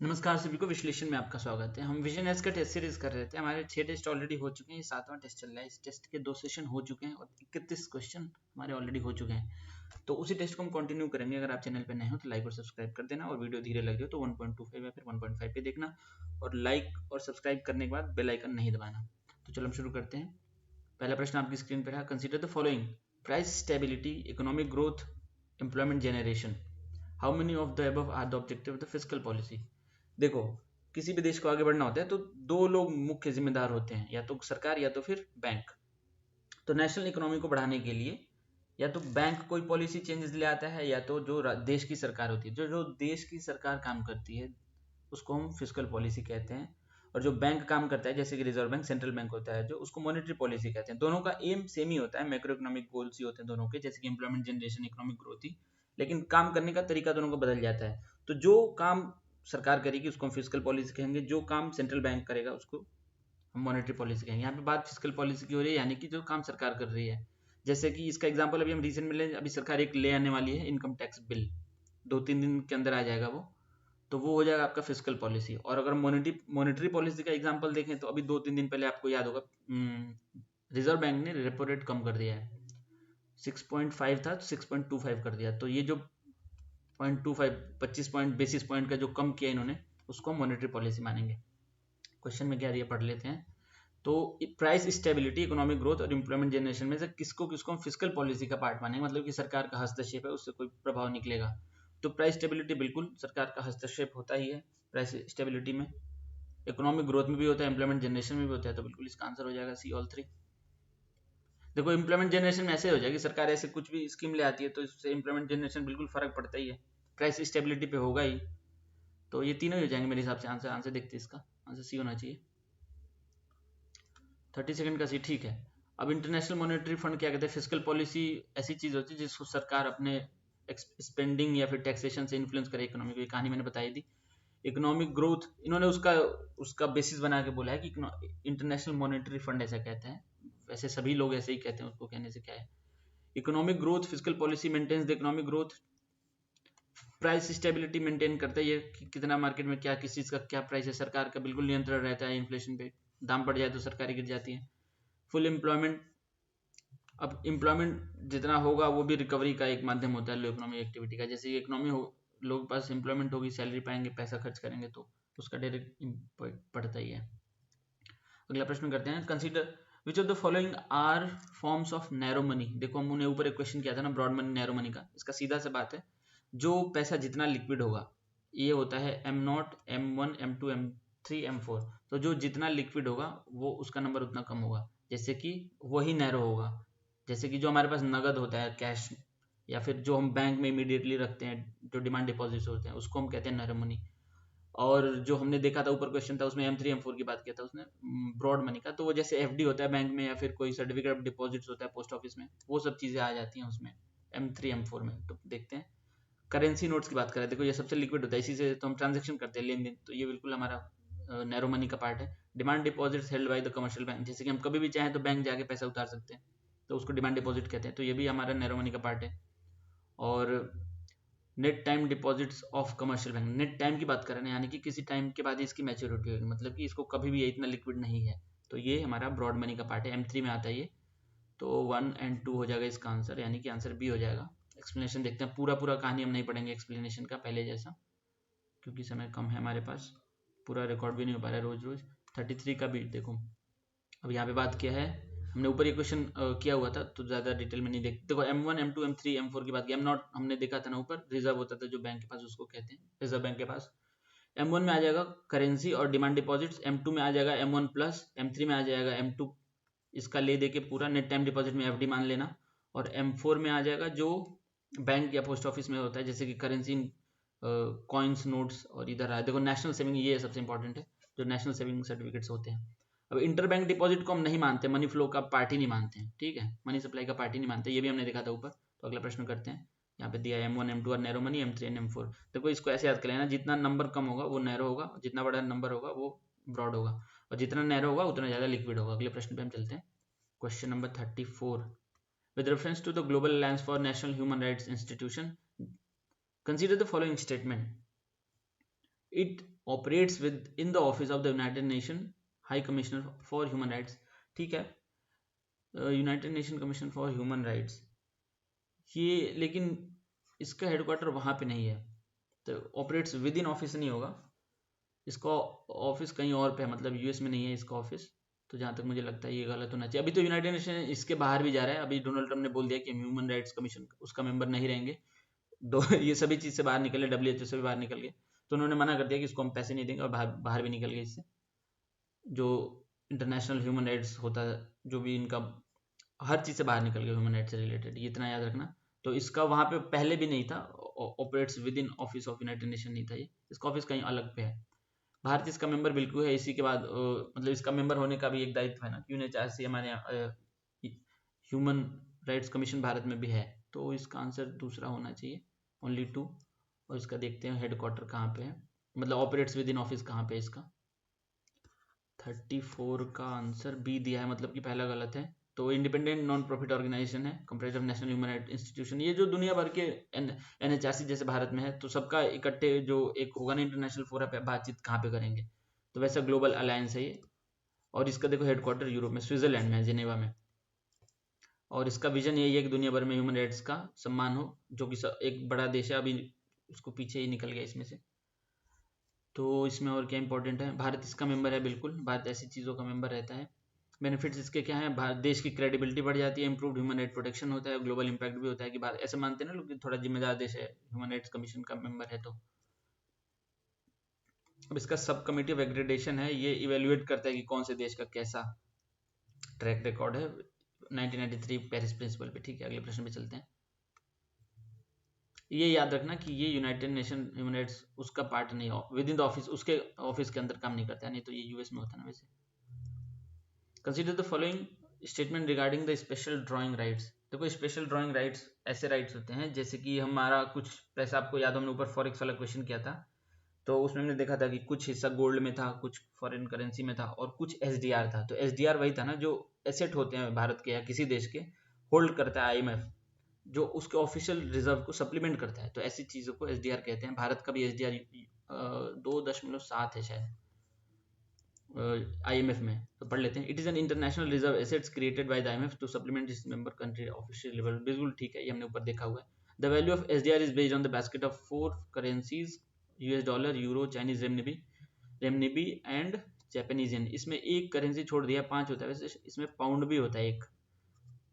नमस्कार सभी को, विश्लेषण में आपका स्वागत है। हम विजन एस का टेस्ट सीरीज कर रहे थे। हमारे 6 टेस्ट ऑलरेडी हो चुके हैं, ये 7वां टेस्ट चल रहा है। इस टेस्ट के 2 सेशन हो चुके हैं और 31 क्वेश्चन हमारे ऑलरेडी हो चुके हैं। तो उसी टेस्ट को हम कंटिन्यू करेंगे। अगर आप चैनल पे नए हो तो लाइक और सब्सक्राइब कर देना, और वीडियो धीरे लग रही हो तो 1.25 या फिर 1.5 पे देखना, और लाइक और सब्सक्राइब करने के बाद बेल आइकन नहीं दबाना। तो चलो हम शुरू करते हैं। पहला प्रश्न आपकी स्क्रीन पर है। Consider the following: price stability, economic growth, employment generation. How many of the above are the objective of the fiscal policy? देखो, किसी भी देश को आगे बढ़ना होता है तो दो लोग मुख्य जिम्मेदार होते हैं, या तो सरकार या तो फिर बैंक। तो नेशनल इकोनॉमी को बढ़ाने के लिए या तो बैंक कोई पॉलिसी चेंजेस ले आता है, या तो जो देश की सरकार होती है, जो जो देश की सरकार काम करती है उसको हम फिस्कल पॉलिसी कहते हैं। और जो बैंक काम करता है, जैसे कि रिजर्व बैंक, सेंट्रल बैंक होता है जो, उसको मॉनेटरी पॉलिसी कहते हैं। दोनों का एम सेम ही होता है, मैक्रो इकोनॉमिक गोल्स ही होते हैं दोनों के, जैसे कि एम्प्लॉयमेंट जनरेशन, इकोनॉमिक ग्रोथ ही। लेकिन काम करने का तरीका दोनों का बदल जाता है। तो जो काम सरकार करेगी उसको हम फिस्कल पॉलिसी कहेंगे, जो काम सेंट्रल बैंक करेगा उसको हम मॉनेटरी पॉलिसी कहेंगे। यहाँ पे बात फिस्कल पॉलिसी की हो रही है, यानी कि जो काम सरकार कर रही है। जैसे कि इसका एग्जांपल अभी हम रिसेंट में ले, अभी सरकार एक ले आने वाली है इनकम टैक्स बिल, 2-3 दिन के अंदर आ जाएगा वो। तो वो हो जाएगा आपका फिस्कल पॉलिसी। और अगर मॉनेटरी पॉलिसी का एग्जांपल देखें तो अभी 2-3 दिन पहले आपको याद होगा, रिजर्व बैंक ने रेपो रेट कम कर दिया है। 6.5 था तो 6.25 कर दिया। तो ये जो 0.25 25 पॉइंट बेसिस पॉइंट का जो कम किया इन्होंने, उसको हम मॉनेटरी पॉलिसी मानेंगे। क्वेश्चन में क्या दिया पढ़ लेते हैं। तो प्राइस स्टेबिलिटी, इकोनॉमिक ग्रोथ और एम्प्लॉयमेंट जनरेशन में से किसको किसको हम फिस्कल पॉलिसी का पार्ट मानेंगे, मतलब कि सरकार का हस्तक्षेप है, उससे कोई प्रभाव निकलेगा। तो प्राइस स्टेबिलिटी बिल्कुल सरकार का हस्तक्षेप होता ही है प्राइस स्टेबिलिटी में। इकोनॉमिक ग्रोथ में भी होता है, एम्प्लॉयमेंट जनरेशन में भी होता है। तो बिल्कुल इसका आंसर हो जाएगा सी, ऑल 3। देखो, एम्प्लॉयमेंट जनरेशन में ऐसे हो जाएगी, सरकार ऐसे कुछ भी स्कीम ले आती है तो इससे एम्प्लॉयमेंट जनरेशन बिल्कुल फर्क पड़ता ही है, प्राइस स्टेबिलिटी पे होगा ही। तो ये तीनों ही हो जाएंगे मेरे हिसाब से। आंसर आंसर देखते हैं, इसका आंसर सी होना चाहिए। 30 सेकंड का सी, ठीक है। अब इंटरनेशनल मॉनेटरी फंड क्या कहते हैं? फिस्कल पॉलिसी ऐसी चीज होती है जिसको सरकार अपने स्पेंडिंग या फिर टैक्सेशन से इन्फ्लुएंस करे इकोनॉमी को। ये कहानी मैंने बताई थी। इकोनॉमिक ग्रोथ इन्होंने उसका उसका बेसिस बना के बोला है कि इंटरनेशनल मॉनेटरी फंड ऐसा कहते हैं। वैसे सभी लोग ऐसे ही कहते हैं, उसको कहने से क्या है। Economic growth, fiscal policy maintains the economic growth. Price stability maintain करता है, ये कि कितना मार्केट में क्या किस चीज का क्या प्राइस है। सरकार का बिल्कुल नियंत्रण रहता है इन्फ्लेशन पे, दाम बढ़ जाए तो सरकारें गिर जाती है। फुल एम्प्लॉयमेंट, अब एम्प्लॉयमेंट जितना होगा वो भी रिकवरी का एक माध्यम होता है लो इकोनॉमिक एक्टिविटी का। जैसे इकोनॉमी हो, लोग पास एम्प्लॉयमेंट होगी, सैलरी पाएंगे, पैसा खर्च करेंगे, तो उसका डायरेक्ट इम्पैक्ट पड़ता ही है। अगला प्रश्न करते हैं। Consider which of the following are forms of narrow money. देखो, हमने ऊपर एक क्वेश्चन किया था ना, ब्रॉड मनी, नैरो मनी का। इसका सीधा सा बात है, जो पैसा जितना लिक्विड होगा, ये होता है M0, M1, M2, M3, M4। तो जो जितना लिक्विड होगा वो उसका नंबर उतना कम होगा, जैसे कि वही नैरो होगा। जैसे कि जो हमारे पास नगद होता है, कैश, या फिर जो हम बैंक में इमीडिएटली रखते हैं, जो डिमांड डिपॉजिट्स होते हैं, उसको हम कहते हैं नैरो मनी। और जो हमने देखा था ऊपर क्वेश्चन था, उसमें M3 M4 की बात किया था उसने, ब्रॉड मनी का। तो वो जैसे FD होता है बैंक में, या फिर कोई सर्टिफिकेट ऑफ डिपॉजिट्स होता है पोस्ट ऑफिस में, वो सब चीजें आ जाती हैं उसमें M3 M4 में। तो देखते हैं, करेंसी नोट्स की बात करें, देखो ये सबसे लिक्विड होता है, इसी से तो हम ट्रांजेक्शन करते हैं, लेन देन। तो ये बिल्कुल हमारा नैरो मनी का पार्ट है। Demand deposits held by the commercial bank, जैसे कि हम कभी भी चाहें तो बैंक जाके पैसा उतार सकते हैं, तो उसको डिमांड डिपॉजिट कहते हैं। तो ये भी हमारा नैरो मनी का पार्ट है। और net time deposits of commercial bank, net time की बात करें, यानी कि किसी टाइम के बाद इसकी मैच्योरिटी होगी, मतलब कि इसको कभी भी इतना लिक्विड नहीं है। तो ये हमारा ब्रॉड मनी का पार्ट है, M3 में आता है ये। तो 1 और 2 हो जाएगा इसका आंसर, यानी कि आंसर बी हो जाएगा। एक्सप्लेनेशन देखते हैं, पूरा पूरा कहानी हम नहीं पढ़ेंगे एक्सप्लेनेशन का पहले जैसा, क्योंकि समय कम है हमारे पास, पूरा रिकॉर्ड भी नहीं हो पा रहा है रोज रोज। 33 का बीट देखो, अब यहाँ पे बात किया है हमने, ऊपर ये क्वेश्चन किया हुआ था तो ज्यादा डिटेल में नहीं देखते। देखो, M1, M2, M3, M4 की बात की। M0 हमने देखा था ना ऊपर, रिजर्व होता था जो बैंक के पास, उसको कहते हैं रिजर्व बैंक के पास। M1 में आ जाएगा करेंसी और डिमांड डिपॉजिट्स, M2 में आ जाएगा M1 प्लस, M3 में आ जाएगा M2 इसका ले दे के पूरा नेट टाइम डिपॉजिट में FD मान लेना, और M4 में आ जाएगा जो बैंक या पोस्ट ऑफिस में होता है, जैसे कि करेंसी, कॉइन्स, नोट्स। और इधर आया देखो नेशनल सेविंग, ये सबसे इंपॉर्टेंट है, जो नेशनल सेविंग सर्टिफिकेट्स होते हैं। अब इंटर बैंक डिपॉजिट को हम नहीं मानते, मनी फ्लो का पार्ट ही नहीं मानते हैं, ठीक है, मनी सप्लाई का पार्ट ही नहीं मानते, ये भी हमने देखा था ऊपर। तो अगला प्रश्न करते हैं। यहाँ पे दिया M1 M2 और narrow money, M3 and M4। देखो, इसको ऐसे याद कर लेना, जितना नंबर कम होगा वो नैरो होगा, जितना बड़ा नंबर होगा वो ब्रॉड होगा, और जितना नैरो होगा उतना ज्यादा लिक्विड होगा। अगले प्रश्न पे हम चलते हैं। Question number 34। With reference to the Global Alliance for National Human Rights Institution, consider the following statement. It operates with in the office of the United nation high commissioner for human rights. ठीक है, United nation commission for human rights ये, लेकिन इसका headquarter वहाँ पे नहीं है, तो ऑपरेट्स विद इन ऑफिस नहीं होगा, इसका ऑफिस कहीं और पे है, मतलब यूएस में नहीं है इसका ऑफिस। तो जहाँ तक मुझे लगता है ये गलत होना चाहिए। अभी तो यूनाइटेड नेशन इसके बाहर भी जा रहा है, अभी डोनाल्ड ट्रम्प ने बोल दिया कि ह्यूमन राइट्स कमीशन उसका मेंबर नहीं रहेंगे। ये सभी चीज़ से बाहर निकले, डब्ल्यूएचओ से भी बाहर निकल गए, तो उन्होंने मना कर दिया कि इसको हम पैसे नहीं देंगे, और बाहर भी निकल गए इससे। जो इंटरनेशनल ह्यूमन राइट्स होता है, जो भी इनका हर चीज़ से बाहर निकल गया ह्यूमन राइट्स से रिलेटेड, ये इतना याद रखना। तो इसका वहाँ पे पहले भी नहीं था, operates with in office of United nation नहीं था ये, इसका ऑफिस कहीं अलग पे है। भारत इसका मेंबर बिल्कुल है। इसी के बाद मतलब इसका मेंबर होने का भी एक दायित्व है ना, क्यों नहीं, हमारे ह्यूमन राइट्स कमीशन भारत में भी है, तो इसका आंसर दूसरा होना चाहिए, ओनली 2। और इसका देखते हैं हेडक्वार्टर कहाँ पे है, मतलब ऑपरेट्स विद इन ऑफिस कहाँ पे है इसका। 34 का आंसर बी दिया है, मतलब कि पहला गलत है। तो इंडिपेंडेंट नॉन प्रॉफिट ऑर्गेनाइजेशन है, comparative of national human right institution, ये जो दुनिया भर के एनएचआरसी जैसे भारत में है, तो सबका इकट्ठे जो एक होगा ना इंटरनेशनल फोरम पे बातचीत कहाँ पे करेंगे, तो वैसा ग्लोबल अलायंस है ये। और इसका देखो हेडक्वार्टर यूरोप में, स्विट्जरलैंड में है, जिनेवा में। और इसका विजन यही है कि दुनिया भर में ह्यूमन राइट्स का सम्मान हो, जो कि एक बड़ा देश है, अभी उसको पीछे ही निकल गया इसमें से। तो इसमें और क्या इंपॉर्टेंट है, भारत इसका मेंबर है, बिल्कुल भारत ऐसी चीज़ों का मेंबर रहता है। बेनिफिट्स इसके क्या हैं, भारत देश की क्रेडिबिलिटी बढ़ जाती है, इंप्रूव्ड ह्यूमन राइट प्रोटेक्शन होता है, ग्लोबल इंपैक्ट भी होता है कि भारत, ऐसे मानते हैं ना लोग कि थोड़ा जिम्मेदार देश है, ह्यूमन राइट्स कमीशन का मेंबर है। तो अब इसका सब कमिटी ऑफ एग्रेडेशन है, ये इवेल्युएट करता है कि कौन से देश का कैसा ट्रैक रिकॉर्ड है 1993 पेरिस प्रिंसिपल पे। ठीक है, अगले प्रश्न पे चलते हैं। ये याद रखना कि ये यूनाइटेड नेशन ह्यूमन राइट्स उसका पार्ट नहीं हो, विद इन द ऑफिस, उसके ऑफिस के अंदर काम नहीं करता है, नहीं तो ये यूएस में होता है ना वैसे। Consider the following statement regarding the special drawing rights. देखो स्पेशल ड्राइंग राइट्स ऐसे राइट्स होते हैं जैसे कि हमारा कुछ पैसा, आपको याद, हमने ऊपर फॉरेक्स वाला क्वेश्चन किया था, तो उसमें हमने देखा था कि कुछ हिस्सा गोल्ड में था, कुछ फॉरेन करेंसी में था, और कुछ एसडीआर था। तो एसडीआर वही था ना जो एसेट होते हैं भारत के या किसी देश के, होल्ड करता है आईएमएफ, जो उसके ऑफिशियल रिजर्व को सप्लीमेंट करता है, तो ऐसी चीज़ों को एसडीआर कहते हैं। भारत का भी एसडीआर 2.7 है शायद आईएमएफ में, तो पढ़ लेते हैं। It is an international reserve assets created by the IMF to supplement this member country official level, बिल्कुल ठीक है, ये हमने ऊपर देखा हुआ है। The value of SDR is based on the basket of 4 currencies, US dollar, euro, Chinese renminbi and Japanese yen. इसमें एक करेंसी छोड़ दिया, 5 होता है, वैसे इसमें पाउंड भी होता है एक,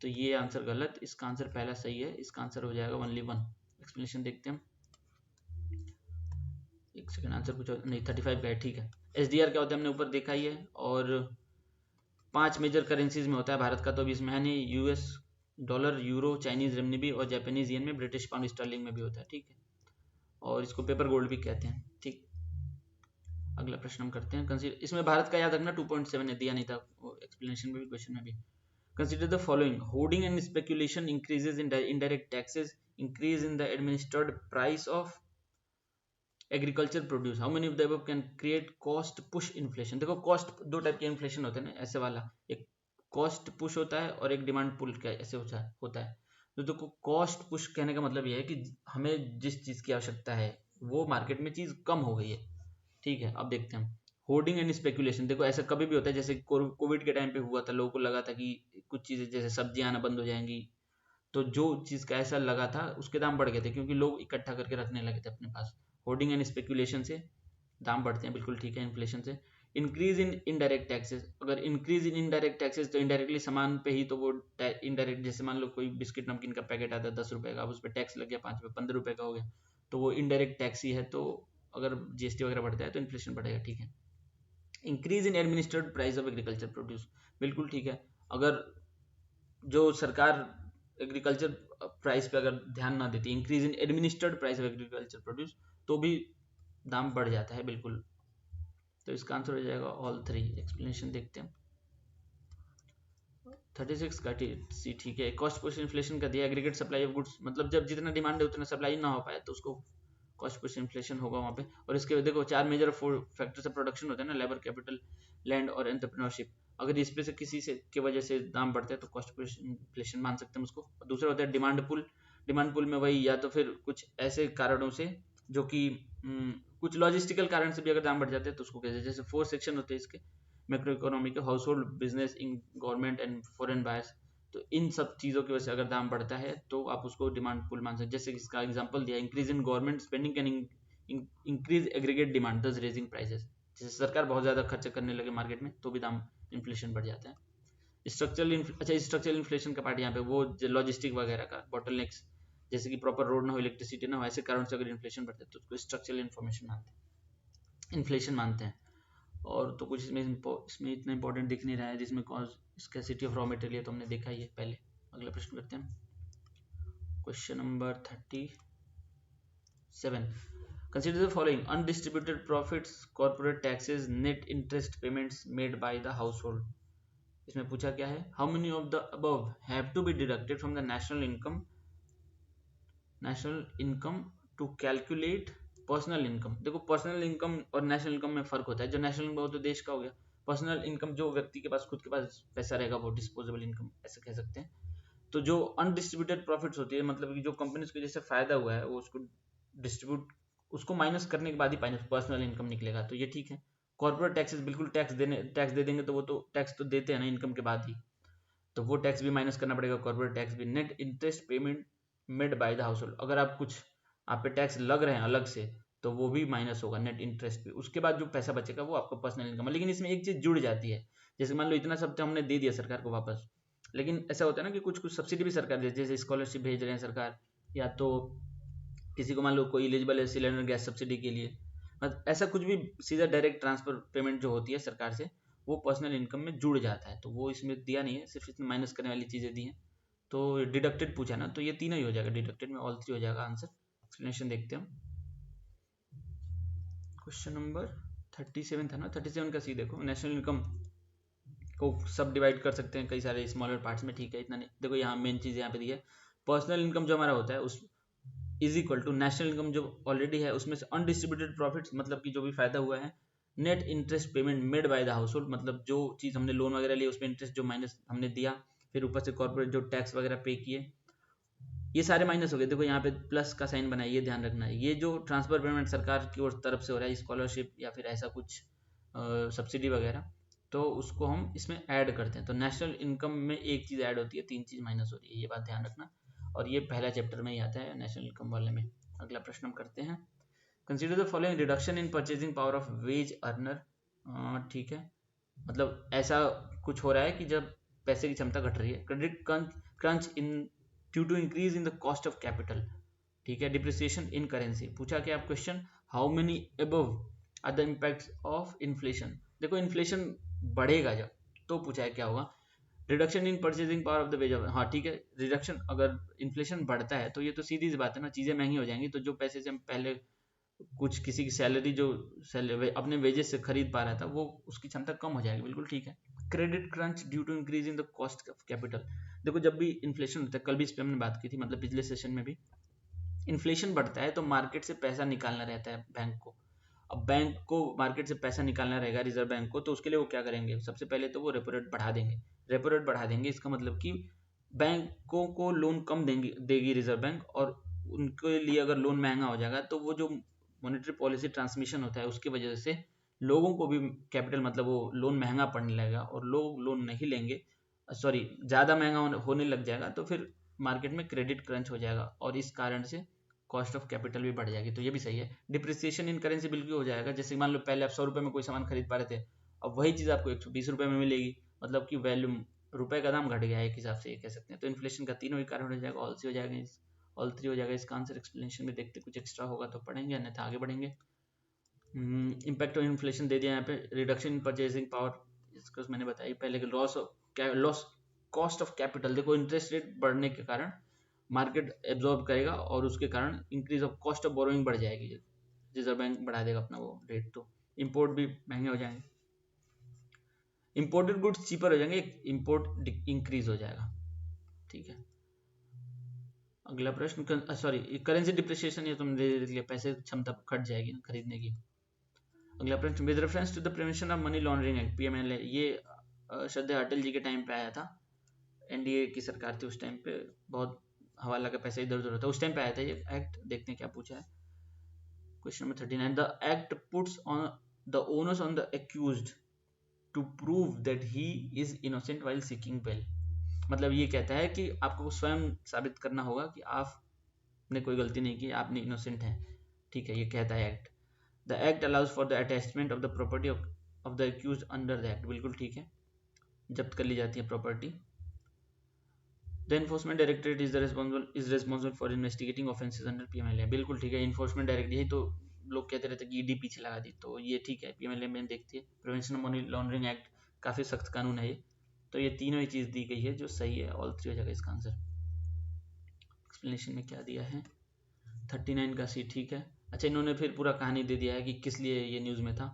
तो ये आंसर गलत, इसका आंसर पहला सही है, इसका आंसर हो जाएगा ओनली 1। एक्सप्लेनेशन देखते हैं, एक सेकंड, आंसर कुछ नहीं, 35 का है। ठीक है, एसडीआर क्या होता है हमने ऊपर देखा ही है, और 5 मेजर करेंसीज में होता है भारत का, तो अभी इसमें है नहीं, यूएस डॉलर, यूरो, चाइनीज रेमनिबी और जापानीज येन में, ब्रिटिश पाउंड स्टर्लिंग में भी होता है। ठीक है, और इसको पेपर गोल्ड भी कहते हैं। ठीक, अगला प्रश्न हम करते हैं। कंसीडर, इसमें भारत का याद रखना 2.7 है, दिया नहीं था एक्सप्लेनेशन में भी, क्वेश्चन में भी। Consider the following: hoarding and speculation increases in indirect taxes, increase in the administered price of agriculture produce. How many of the above can create cost push inflation? देखो cost दो type के inflation होते हैं ना, ऐसे वाला एक cost push होता है और एक डिमांड पुल का ऐसे होता है। तो देखो cost push कहने का मतलब ये है कि हमें जिस चीज़ की आवश्यकता है वो मार्केट में चीज़ कम हो गई है। ठीक है, अब देखते हैं होर्डिंग एंड स्पेकुलेशन। देखो ऐसा कभी भी होता है, जैसे कोविड के टाइम पे हुआ था, लोगों को लगा था कि कुछ चीज़ें जैसे सब्जियां आना बंद हो जाएंगी, तो जो चीज़ का ऐसा लगा था उसके दाम बढ़ गए थे, क्योंकि लोग इकट्ठा करके रखने लगे थे अपने पास। होर्डिंग एंड स्पेकुलेशन से दाम बढ़ते हैं, बिल्कुल ठीक है। इन्फ्लेशन से इंक्रीज इन इनडायरेक्ट टैक्सेस, अगर इंक्रीज इन इनडायरेक्ट टैक्सेस तो इनडायरेक्टली सामान पे ही, तो वो इनडायरेक्ट, जैसे मान लो कोई बिस्किट नमकीन का पैकेट आता है 10 रुपए का, अब उस पर टैक्स लग गया 5 रुपये, 15 रुपये का हो गया, तो वो इनडायरेक्ट टैक्स ही है। तो अगर जीएसटी वगैरह बढ़ता है तो इन्फ्लेशन बढ़ेगा। ठीक है, increase in administered price of agriculture produce, बिल्कुल ठीक है। अगर जो सरकार एग्रीकल्चर प्राइस पे अगर ध्यान ना देती, increase in administered price of agriculture produce, तो भी दाम बढ़ जाता है, बिल्कुल। तो इसका आंसर हो जाएगा ऑल 3। एक्सप्लेनेशन देखते हैं 36 का सी, ठीक है। कॉस्ट पुश इन्फ्लेशन का दिया, एग्रीगेट सप्लाई ऑफ गुड्स, मतलब जब जितना डिमांड है उतना सप्लाई ना हो पाए तो उसको कॉस्ट पुश इन्फ्लेशन होगा वहाँ पे। और इसके देखो 4 मेजर फैक्टर से प्रोडक्शन होता है ना, लेबर, कैपिटल, लैंड और एंटरप्रेन्योरशिप। अगर इस पे से किसी से की वजह से दाम बढ़ते हैं तो कॉस्ट पुश इन्फ्लेशन मान सकते हैं उसको। दूसरा होता है डिमांड पुल। डिमांड पुल में वही, या तो फिर कुछ ऐसे कारणों से जो कि कुछ लॉजिस्टिकल कारण से भी अगर दाम बढ़ जाते हैं तो उसको कहते हैं, जैसे 4 सेक्शन होते हैं इसके मैक्रो इकोनॉमी के, house hold, business, in government and foreign buyers. तो इन सब चीज़ों की वजह से अगर दाम बढ़ता है तो आप उसको डिमांड पुल मान सकते, जैसे इसका एग्जांपल दिया, increase in government spending can increase aggregate demand दस रेजिंग प्राइसेस। जैसे सरकार बहुत ज़्यादा खर्च करने लगे मार्केट में तो भी दाम इन्फ्लेशन बढ़ जाता है। स्ट्रक्चरल इन्फ्लेशन का पार्ट यहाँ पे वो लॉजिस्टिक वगैरह का बॉटलनेक्स, जैसे कि प्रॉपर रोड ना हो, इलेक्ट्रिसिटी ना हो, ऐसे कारण से अगर इन्फ्लेशन बढ़ता है तो उसको स्ट्रक्चरल इन्फ्लेशन मानते हैं। और तो कुछ इसमें इतना इंपॉर्टेंट दिख नहीं रहा है, जिसमें cause scarcity of raw material तो हमने देखा ही है पहले। अगला प्रश्न करते हैं, question number 37। Consider the following undistributed profits, corporate taxes, net interest payments made by the household. इसमें पूछा क्या है, how many of the above have to be deducted from the national income to calculate personal income. देखो personal income और national income में फर्क होता है। जो नेशनल इनकम वो तो देश का हो गया, पर्सनल इनकम जो व्यक्ति के पास खुद के पास पैसा रहेगा वो डिस्पोजेबल इनकम ऐसे कह सकते हैं। तो जो अनडिस्ट्रीब्यूटेड प्रॉफिट्स होती है, मतलब कि जो कंपनीज को जैसे फायदा हुआ है वो उसको डिस्ट्रीब्यूट, उसको माइनस करने के बाद ही पर्सनल इनकम निकलेगा, तो ये ठीक है। कॉर्पोरेट टैक्सेस बिल्कुल टैक्स दे देंगे, तो वो तो टैक्स तो देते हैं ना इनकम के बाद ही, तो वो टैक्स भी माइनस करना पड़ेगा, कॉर्पोरेट टैक्स भी। Net interest payment made by the house hold, अगर आप कुछ आप पे टैक्स लग रहे हैं अलग से तो वो भी माइनस होगा नेट इंटरेस्ट पे। उसके बाद जो पैसा बचेगा वो आपका पर्सनल इनकम है। लेकिन इसमें एक चीज जुड़ जाती है, जैसे मान लो इतना सब तो हमने दे दिया सरकार को वापस, लेकिन ऐसा होता है ना कि कुछ कुछ सब्सिडी भी सरकार दे, जैसे स्कॉलरशिप भेज रहे हैं सरकार, या तो किसी को मान लो कोई एलिजिबल है सिलेंडर गैस सब्सिडी के लिए, ऐसा कुछ भी सीधा डायरेक्ट ट्रांसफर पेमेंट जो होती है सरकार से वो पर्सनल इनकम में जुड़ जाता है, तो वो इसमें दिया नहीं है, सिर्फ इसमें माइनस करने वाली चीज़ें दी हैं। तो डिडक्टेड पूछा ना, तो ये तीनों ही हो जाएगा, डिडक्टेड में ऑल थ्री हो जाएगा आंसर। एक्सप्लेनेशन देखते हैं, क्वेश्चन नंबर 37 था ना, 37 का सी देखो, नेशनल इनकम को सब डिवाइड कर सकते हैं कई सारे स्मॉलर पार्ट्स में, ठीक है, इतना नहीं। देखो यहाँ मेन चीज़ यहाँ पे दी है, पर्सनल इनकम जो हमारा होता है उस is equal to national income जो ऑलरेडी है उसमें से अनडिस्ट्रीब्यूटेड प्रॉफिट्स, मतलब कि जो भी फायदा हुआ है, net interest payment made by the house hold, मतलब जो चीज़ हमने लोन वगैरह लिया उसमें इंटरेस्ट जो माइनस हमने दिया, फिर ऊपर से कॉर्पोरेट जो टैक्स वगैरह पे किए, ये सारे माइनस हो गए। देखो यहाँ पे प्लस का साइन बनाइए, ये ध्यान रखना है। ये जो ट्रांसफर पेमेंट सरकार की ओर तरफ से हो रहा है, स्कॉलरशिप या फिर ऐसा कुछ सब्सिडी वगैरह, तो उसको हम इसमें ऐड करते हैं। तो नेशनल इनकम में एक चीज़ ऐड होती है, तीन चीज़ माइनस होती है, ये बात ध्यान रखना। और ये पहला चैप्टर में ही आता है नेशनल इनकम वाले में। अगला प्रश्न हम करते हैं, consider the following reduction in purchasing power of ways earner. ठीक है, मतलब ऐसा कुछ हो रहा है कि जब पैसे की क्षमता घट रही है, credit crunch in due to increase in the cost of capital. ठीक है, डिप्रिसिएशन इन करेंसी। पूछा क्या आप question, how many above are the impacts of inflation. देखो इन्फ्लेशन बढ़ेगा जब, तो पूछा है क्या होगा, reduction in purchasing power of the wage. हाँ ठीक है, रिडक्शन, अगर इन्फ्लेशन बढ़ता है तो ये तो सीधी सी बात है ना, चीज़ें महंगी हो जाएंगी, तो जो पैसे से हम पहले कुछ किसी की सैलरी जो अपने वेजेस से खरीद पा रहा था वो उसकी क्षमता कम हो जाएगी, बिल्कुल ठीक है। Credit crunch due to increase in the cost of capital. देखो जब भी इन्फ्लेशन होता है, कल भी इस पर हमने बात की थी, मतलब पिछले सेशन में भी, इन्फ्लेशन बढ़ता है तो मार्केट से पैसा निकालना रहता है बैंक को। अब बैंक को मार्केट से पैसा निकालना रहेगा रिजर्व बैंक को, तो उसके लिए वो क्या करेंगे, सबसे पहले तो वो रेपो रेट बढ़ा देंगे। रेपो रेट बढ़ा देंगे इसका मतलब कि बैंकों को लोन कम देगी रिजर्व बैंक, और उनके लिए अगर लोन महंगा हो जाएगा तो वो जो मॉनेटरी पॉलिसी ट्रांसमिशन होता है उसकी वजह से लोगों को भी कैपिटल, मतलब वो लोन महंगा पड़ने लगेगा और लोग लोन नहीं लेंगे, सॉरी ज़्यादा महंगा होने लग जाएगा, तो फिर मार्केट में क्रेडिट क्रंच हो जाएगा और इस कारण से कॉस्ट ऑफ कैपिटल भी बढ़ जाएगी, तो ये भी सही है। डिप्रिसिएशन इन करेंसी बिल्कुल हो जाएगा, जैसे मान लो पहले आप 100 रुपये में कोई सामान खरीद पा रहे थे, अब वही चीज़ आपको 120 रुपये में मिलेगी, मतलब कि वैल्यू, रुपए का दाम घट गया है एक हिसाब से, ये कह सकते हैं। तो इन्फ्लेशन का तीनों ही कारण हो जाएगा, ऑल सी हो जाएगा, ऑल थ्री हो जाएगा। इसका आंसर एक्सप्लेनेशन में देखते कुछ एक्स्ट्रा होगा तो पढ़ेंगे, अन्यथा आगे बढ़ेंगे। इम्पैक्ट ऑफ इन्फ्लेशन दे दिया यहाँ पे, रिडक्शन इन परचेजिंग पावर, इसको मैंने बताई पहले, लॉस कॉस्ट ऑफ कैपिटल। देखो इंटरेस्ट रेट बढ़ने के कारण मार्केट एब्जॉर्ब करेगा और उसके कारण increase of cost of borrowing बढ़ जाएगी, रिजर्व बैंक बढ़ा देगा अपना वो रेट, तो इंपोर्ट भी महंगे हो जाएंगे, इंपोर्टेड गुड्स चीपर हो जाएंगे, इंपोर्ट इंक्रीज हो जाएगा। ठीक है, अगला प्रश्न, सॉरी करेंसी डिप्रिसिएशन, ये तुमने दे दिया, पैसे क्षमता घट जाएगी ना खरीदने की। अगला प्रश्न, with reference to the prevention of money laundering act PMLA, ये श्रद्धेय अटल जी के टाइम पे आया था, एनडीए की सरकार थी उस टाइम पे, बहुत हवाला का पैसा इधर उधर होता है, उस टाइम पे आया था ये एक्ट। देखते हैं क्या पूछा है, question number 39, the act puts on the onus on the accused to prove that he is innocent while seeking bail. मतलब ये कहता है कि आपको स्वयं साबित करना होगा कि आपने कोई गलती नहीं की, आपने इनोसेंट है। ठीक है, ये कहता है act. The act allows for the attachment of the property of the accused under the act. बिल्कुल ठीक है, जब्त कर ली जाती है property. The enforcement directorate is responsible for investigating offences under PMLA. बिल्कुल ठीक है, इन्फोर्समेंट डायरेक्ट, यही तो लोग कहते रहते हैं कि ईडी पीछे लगा दी, तो ये ठीक है, पीएमएलए में देखती है। Prevention of money laundering act, काफ़ी सख्त कानून है ये। तो ये तीनों ही चीज़ दी गई है जो सही है, ऑल थ्री हो जाएगा इसका आंसर। एक्सप्लेनेशन में क्या दिया है, 39 का सी ठीक है। अच्छा, इन्होंने फिर पूरा कहानी दे दिया है कि किस लिए ये न्यूज़ में था।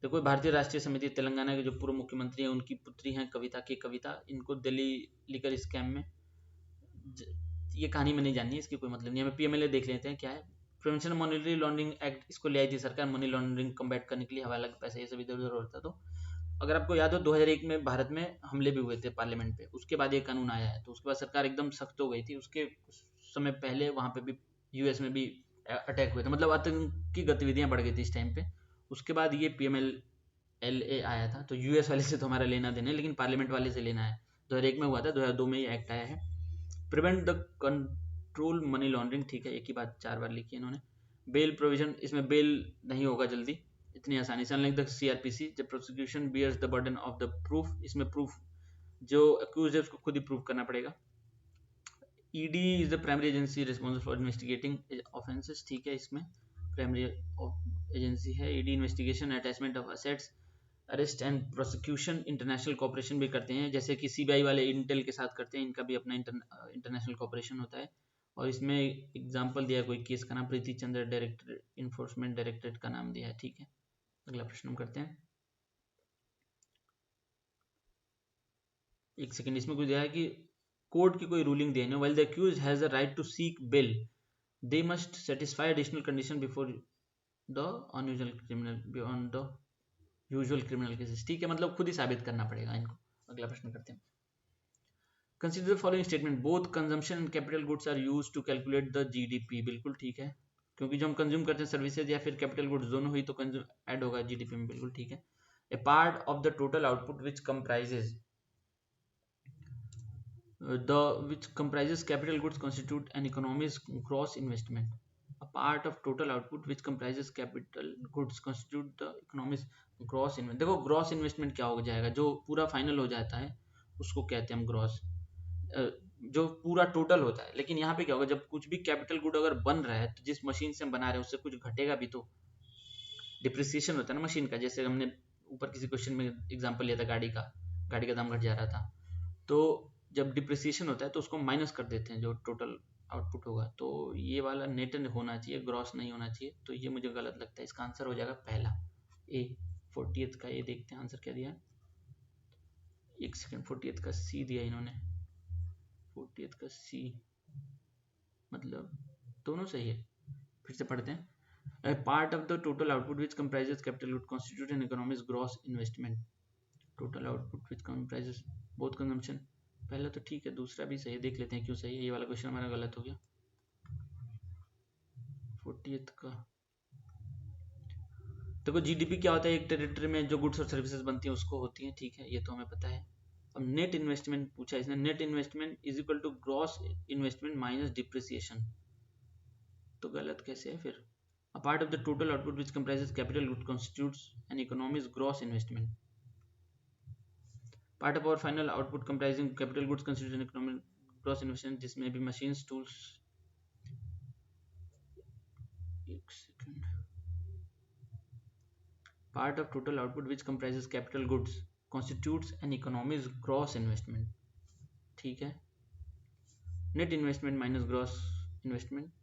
देखो, भारतीय राष्ट्रीय समिति तेलंगाना के जो पूर्व मुख्यमंत्री हैं, उनकी पुत्री हैं कविता, इनको दिल्ली लिकर स्कैम में, ये कहानी में नहीं जाननी है, इसकी कोई मतलब नहीं है। हमें पीएमएलए देख लेते हैं क्या है। प्रिवेंशन मनी लॉन्ड्रिंग एक्ट, इसको ले आई थी सरकार मनी लॉन्ड्रिंग कम्बैट करने के लिए, हवाला के पैसे ये सब इधर उधर होता। तो अगर आपको याद हो 2001 में भारत में हमले भी हुए थे पार्लियामेंट पे, उसके बाद ये कानून आया है। तो उसके बाद सरकार एकदम सख्त हो गई थी। उसके समय पहले वहाँ पे भी यूएस में भी अटैक हुए थे, मतलब आतंकी गतिविधियां बढ़ गई थी इस टाइम पे। उसके बाद ये PMLA आया था। तो यूएस वाले से तो हमारा लेना देना है, लेकिन पार्लियामेंट वाले से लेना है। 2001 में हुआ था, 2002 में ये एक्ट आया है। Prevent the control money laundering, ठीक है, एक ही बात 4 बार लिखी है इन्होंने। बेल प्रोविजन, इसमें बेल नहीं होगा जल्दी इतनी आसानी से, अनलाइक द सीआरपीसी जब prosecution bears the burden of the proof, इसमें प्रूफ जो अक्यूज है उसको खुद ही प्रूव करना पड़ेगा। ED is the primary agency responsible for investigating offences, ठीक है, इसमें प्राइमरी एजेंसी है ED. Investigation, attachment of assets, arrest and prosecution, international cooperation भी करते हैं, जैसे कि सीबीआई वाले इंटेल के साथ करते हैं, इनका भी अपना इंटरनेशनल कॉपरेशन होता है। और इसमें एग्जांपल दिया है कोई केस का नाम, प्रीति चंद्र डायरेक्टर इन्फोर्समेंट डायरेक्टरेट का नाम दिया है। ठीक है, अगला प्रश्न हम करते हैं। एक सेकंड, इसमें कुछ दिया है कि कोर्ट की कोई रूलिंग दी है, while the accused has a right to seek bail they must satisfy additional condition before the unusual criminal beyond the usual criminal cases. ठीक है, मतलब खुद ही साबित करना पड़ेगा इनको। अगला प्रश्न करते हैं। Consider the following statement, both consumption and capital goods are used to calculate the GDP. बिल्कुल ठीक है, क्योंकि जो हम कंज्यूम करते हैं सर्विसेज या फिर कैपिटल गुड्स दोनों ही तो ऐड होगा जीडीपी में। बिल्कुल ठीक है। A part of the total output which comprises capital goods constitute an economy's gross investment. A part of total output which comprises capital goods constitute the economy's gross investment. देखो gross investment क्या हो जाएगा, जो पूरा final हो जाता है उसको कहते हैं हम ग्रॉस, जो पूरा टोटल होता है। लेकिन यहाँ पे क्या होगा, जब कुछ भी कैपिटल गुड अगर बन रहा है तो जिस मशीन से हम बना रहे हैं उससे कुछ घटेगा भी, तो डिप्रिसिएशन होता है ना मशीन का। जैसे हमने ऊपर किसी क्वेश्चन में एग्जांपल लिया था गाड़ी का दाम घट जा रहा था, तो जब डिप्रिसिएशन होता है तो उसको माइनस कर देते हैं जो टोटल आउटपुट होगा। तो ये वाला नेट होना चाहिए, ग्रॉस नहीं होना चाहिए। तो ये मुझे गलत लगता है, इसका आंसर हो जाएगा पहला ए, 40th का। ये देखते हैं आंसर क्या दिया है। एक सेकंड, 40th का सी दिया इन्होंने, 40th का सी, मतलब दोनों सही है। फिर से पढ़ते हैं। A part of the total output which comprises capital would constitute an economy's gross investment. Total output which comprises both consumption, पहला तो ठीक है, दूसरा भी सही है, देख लेते हैं क्यों सही है। ये वाला क्वेश्चन हमारा गलत हो गया। 40th का देखो, जीडीपी क्या होता है, एक टेरिटरी में जो गुड्स और सर्विसेज बनती हैं उसको होती हैं, ठीक है, ये तो हमें पता है। अब नेट इन्वेस्टमेंट पूछा इसने, net investment is equal to gross investment minus depreciation, तो गलत कैसे है फिर। A part of the total output which comprises capital goods constitutes an economy's gross investment. Part of our final output comprising capital goods constitutes an economic gross investment. This may be machines, tools. Part of total output which comprises capital goods constitutes an economy's gross investment. ठीक है, net investment minus gross investment,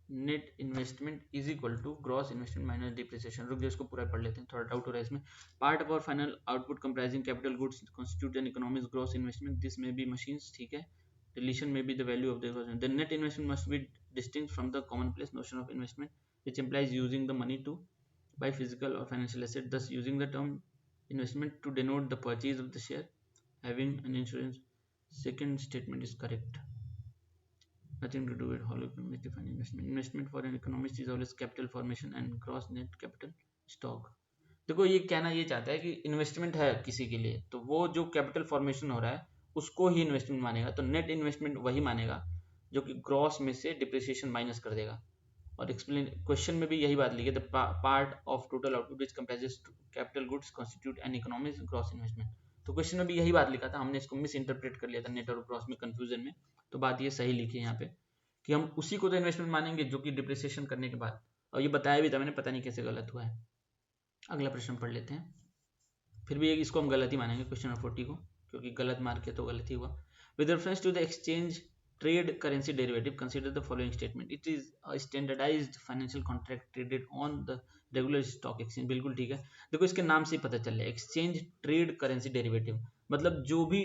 net investment is equal to gross investment minus depreciation. रुक जाओ, इसको पूरा पढ़ लेते हैं, थोड़ा डाउट हो रहा है इसमें। पार्ट ऑफ और final output comprising capital goods constitute an economic gross investment, this may be machines, ठीक है, deletion may be the value of the net investment must be distinct from the commonplace notion of investment which implies using the money to buy physical or financial asset, thus using the term investment to denote the purchase of the share having an insurance. Second statement is correct. Nothing to do with hollow economics define investment. Investment for an economist is always capital formation and gross net capital stock. देखो ये कहना ये चाहता है कि investment है किसी के लिए तो वो जो कैपिटल फॉर्मेशन हो रहा है उसको ही इन्वेस्टमेंट मानेगा, तो नेट इन्वेस्टमेंट वही मानेगा जो कि ग्रॉस में से डिप्रिसिएशन माइनस कर देगा। और एक्सप्लेन क्वेश्चन में भी यही बात लिखी है, the part of total output which comprises capital goods constitute an economic gross investment. तो क्वेश्चन में भी यही बात लिखा था, हमने इसको मिस इंटरप्रेट कर लिया था नेट और ग्रॉस में कंफ्यूजन में। तो बात ये सही लिखी है यहाँ पे कि हम उसी को तो इन्वेस्टमेंट मानेंगे जो कि डिप्रिसिएशन करने के बाद, और ये बताया भी था मैंने, पता नहीं कैसे गलत हुआ है। अगला प्रश्न पढ़ लेते हैं, फिर भी इसको हम गलत ही मानेंगे क्वेश्चन नंबर 40 को, क्योंकि गलत मार्क है तो गलत ही हुआ। With reference to the exchange trade currency derivative consider the following statement, it is a standardised financial contract traded on the regular stock exchange. बिल्कुल ठीक है, देखो इसके नाम से ही पता चल रहा है एक्सचेंज ट्रेड करेंसी डेरिवेटिव, मतलब जो भी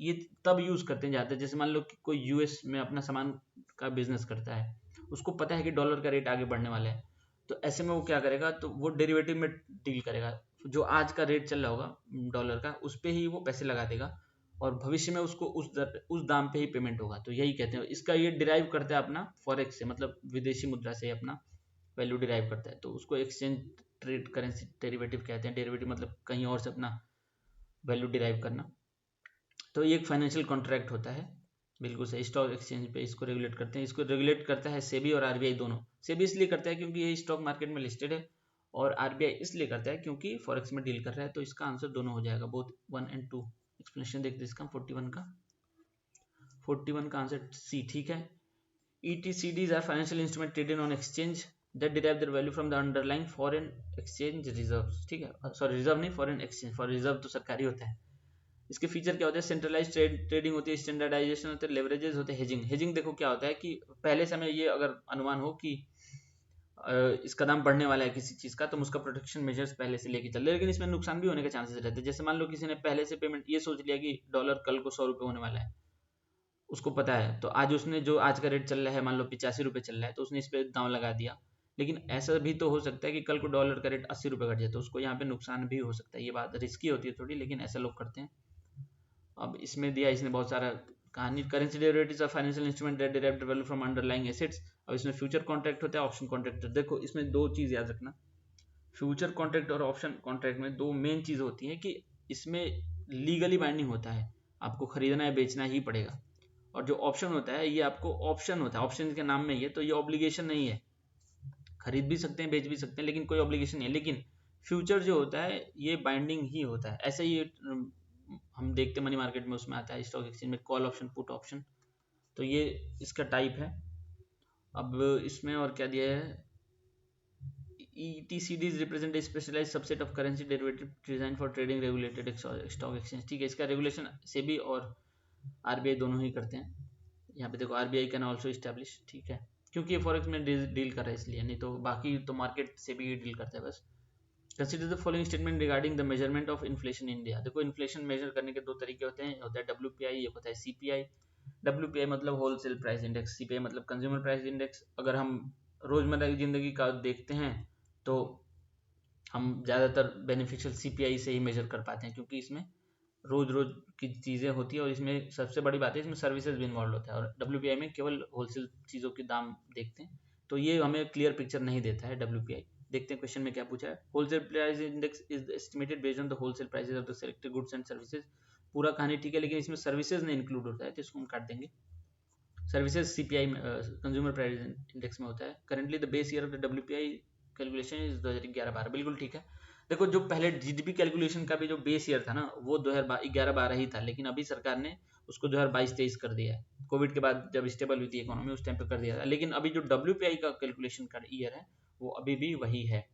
ये तब यूज करते हैं जाते हैं, जैसे मान लो कि कोई यूएस में अपना सामान का बिजनेस करता है, उसको पता है कि डॉलर का रेट आगे बढ़ने वाला है, तो ऐसे में वो क्या करेगा, तो वो डेरिवेटिव में डील करेगा, जो आज का रेट चल रहा होगा डॉलर का उस पे ही वो पैसे लगा देगा और भविष्य में उसको उस दाम पे ही पेमेंट होगा। तो यही कहते हैं, इसका ये डिराइव करता है अपना फॉरेक्स से, मतलब विदेशी मुद्रा से अपना वैल्यू डिराइव करता है, तो उसको एक्सचेंज ट्रेड करेंसी डेरिवेटिव कहते हैं। डेरिवेटिव मतलब कहीं और से अपना वैल्यू डिराइव करना। तो ये एक फाइनेंशियल कॉन्ट्रैक्ट होता है, बिल्कुल सही। स्टॉक एक्सचेंज पे इसको रेगुलेट करते हैं, इसको रेगुलेट करता है सेबी और आरबीआई दोनों। सेबी इसलिए करता है क्योंकि ये स्टॉक मार्केट में लिस्टेड है, और आरबीआई इसलिए करता है क्योंकि फॉरेक्स में डील कर रहा है। तो इसका आंसर दोनों हो जाएगा, बोथ 1 और 2। एक्सप्लेनेशन देखते हैं इसका 41 का आंसर सी ठीक है। ETCDs are financial instrument traded on exchange that derive their value from the underlying foreign exchange reserves. ठीक है, सॉरी रिजर्व नहीं, फॉरेन एक्सचेंज, फॉर रिजर्व तो सरकारी होता है। इसके फीचर क्या होते हैं, सेंट्रलाइज ट्रेडिंग होती है, स्टैंडर्डाइजेशन होते हैं, लेवरेजेस होते हैं, हेजिंग। हेजिंग देखो क्या होता है कि पहले से हमें ये अगर अनुमान हो कि इसका दाम बढ़ने वाला है किसी चीज का, तो हम उसका प्रोटेक्शन मेजर्स पहले से लेके चल रहे हैं, लेकिन इसमें नुकसान भी होने के चांसेस रहते हैं। जैसे मान लो किसी ने पहले से पेमेंट ये सोच लिया कि डॉलर कल को 100 रुपये होने वाला है, उसको पता है, तो आज उसने जो आज का रेट चल रहा है मान लो 85 रुपये चल रहा है, तो उसने इस पर दाम लगा दिया। लेकिन ऐसा भी तो हो सकता है कि कल को डॉलर का रेट 80 रुपये घट जाए, तो उसको यहाँ पे नुकसान भी हो सकता है। ये बात रिस्की होती है थोड़ी, लेकिन ऐसा लोग करते हैं। अब इसमें दिया इसने बहुत सारा कहानी, currency derivatives are financial instrument that derive the value from underlying assets. अब इसमें फ्यूचर कॉन्ट्रैक्ट होता है, ऑप्शन कॉन्ट्रैक्ट। देखो इसमें दो चीज याद रखना, फ्यूचर कॉन्ट्रैक्ट और ऑप्शन कॉन्ट्रैक्ट में दो मेन चीज होती है कि इसमें लीगली बाइंडिंग होता है, आपको खरीदना है बेचना ही पड़ेगा। और जो ऑप्शन होता है ये आपको ऑप्शन होता है, ऑप्शन के नाम में ये, तो ये ऑब्लिगेशन नहीं है, खरीद भी सकते हैं बेच भी सकते हैं, लेकिन कोई ऑब्लिगेशन नहीं है। लेकिन फ्यूचर जो होता है ये बाइंडिंग ही होता है। ऐसे ही हम देखते मनी मार्केट में, उसमें आता है स्टॉक एक्सचेंज में कॉल ऑप्शन पुट ऑप्शन, तो ये इसका टाइप है। अब इसमें और क्या दिया है, ETCDs represent a specialized subset of currency derivative designed for trading regulated stock exchange। ठीक है, इसका रेगुलेशन सेबी और आरबीआई दोनों ही करते हैं। यहाँ पे देखो आरबीआई कैन ऑल्सो इस्टेब्लिश, ठीक है, क्योंकि ये फॉरेक्स में डील कर रहा है इसलिए, नहीं तो बाकी तो मार्केट से भी डील करता है बस। Consider the following statement regarding the measurement of inflation in India. देखो इन्फ्लेशन मेजर करने के दो तरीके होते हैं, होता है WPI, एक होता है CPI। WPI मतलब होलसेल प्राइस इंडेक्स, CPI मतलब कंज्यूमर प्राइस इंडेक्स। अगर हम रोजमर्रा की जिंदगी का देखते हैं तो हम ज़्यादातर बेनिफिशियल CPI से ही मेजर कर पाते हैं, क्योंकि इसमें रोज रोज की चीज़ें होती है और इसमें सबसे बड़ी बात है इसमें सर्विसेज भी इन्वॉल्व होता है, और WPI में केवल होलसेल चीज़ों के दाम देखते हैं, तो ये हमें क्लियर पिक्चर नहीं देता है WPI। देखते हैं क्वेश्चन में क्या पूछा है। Wholesale price index is estimated based on the wholesale prices of the selected goods and services. पूरा कहानी ठीक है, लेकिन इसमें सर्विसेज नहीं इंक्लूड होता है, तो इसको हम काट देंगे। सर्विसेज CPI में कंज्यूमर प्राइस इंडेक्स में होता है। Currently the base year of the WPI calculation is 2011-12। बिल्कुल ठीक है। देखो जो पहले GDP कैलकुलेशन का भी जो बेस ईयर था ना, वो 2011-12 ही था, लेकिन अभी सरकार ने उसको 2022-23 कर दिया है। कोविड के बाद जब स्टेबल हुई थी इकोनॉमी उस टाइम पे कर दिया था, लेकिन अभी जो WPI का कैलकुलेशन का ईयर है वो अभी भी वही है।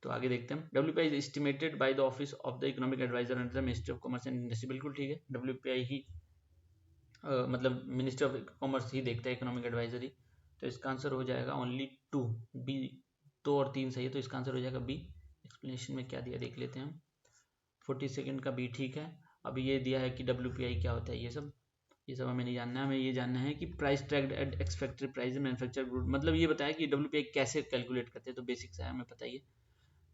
तो आगे देखते हैं। WPI is estimated by the office of the economic adviser under the ministry of commerce and industry. बिल्कुल ठीक है, WPI ही मतलब मिनिस्ट्री ऑफ कॉमर्स ही देखता है, इकोनॉमिक एडवाइजरी। तो इसका आंसर हो जाएगा ओनली 2 बी। 2 और 3 सही है, तो इसका आंसर हो जाएगा बी। एक्सप्लेनेशन में क्या दिया देख लेते हैं हम। 42 का बी ठीक है। अभी ये दिया है कि WPI क्या होता है, ये सब हमें नहीं जानना है। हमें ये जानना है कि price tracked at ex factory price manufacture good, मतलब ये बताया कि WPI कैसे कैलकुलेट करते हैं, तो बेसिक्स है हमें पता ही है।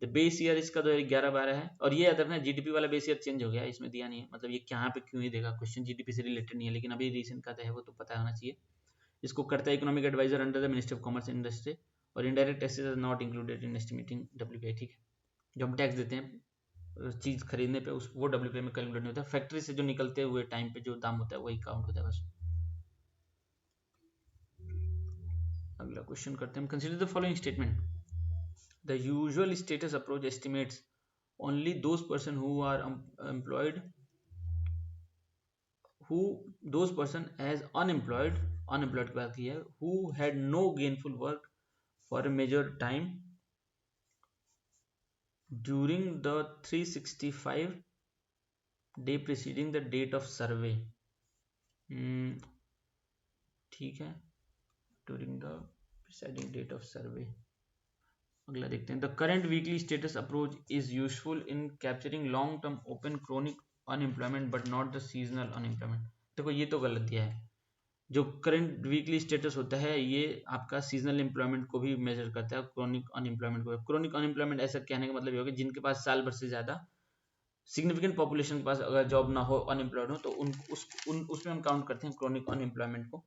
द बेस ईयर इसका 2011-12 है, और ये याद रखना GDP वाला बेस ईयर चेंज हो गया, इसमें दिया नहीं है, मतलब ये यहाँ पे क्यों ही देगा, क्वेश्चन GDP से रिलेटेड नहीं है, लेकिन अभी रिसेंट का है वो तो पता होना चाहिए। इसको करता है economic adviser under the ministry of commerce and industry, और indirect taxes are not included in estimating WPI, ठीक है। जो हम टैक्स देते हैं चीज़ खरीदने पे उस वो WPI में कैलकुलेट नहीं होता, फैक्ट्री से जो निकलते हुए टाइम पे जो दाम होता है वही काउंट होता है बस। अगला क्वेश्चन करते हैं हम। Consider the following statement, the usual status approach estimates only those person who are employed, who those person as unemployed की बात की है, who had no gainful work for a measured time during the 365 day preceding the date of survey, ठीक है, during the preceding date of survey। अगला देखते हैं, the current weekly status approach is useful in capturing long term open chronic unemployment but not the seasonal unemployment. देखो ये तो गलत दिया है, जो करंट वीकली स्टेटस होता है ये आपका सीजनल एम्प्लॉयमेंट को भी मेजर करता है, क्रोनिक अनएम्प्लॉयमेंट को। क्रोनिक अनएम्प्लॉयमेंट ऐसा कहने का मतलब ये होगा जिनके पास साल भर से ज़्यादा सिग्निफिकेंट पॉपुलेशन के पास अगर जॉब ना हो, अनएम्प्लॉयड हो, तो उसमें हम काउंट करते हैं क्रोनिक अनएम्प्लॉयमेंट को।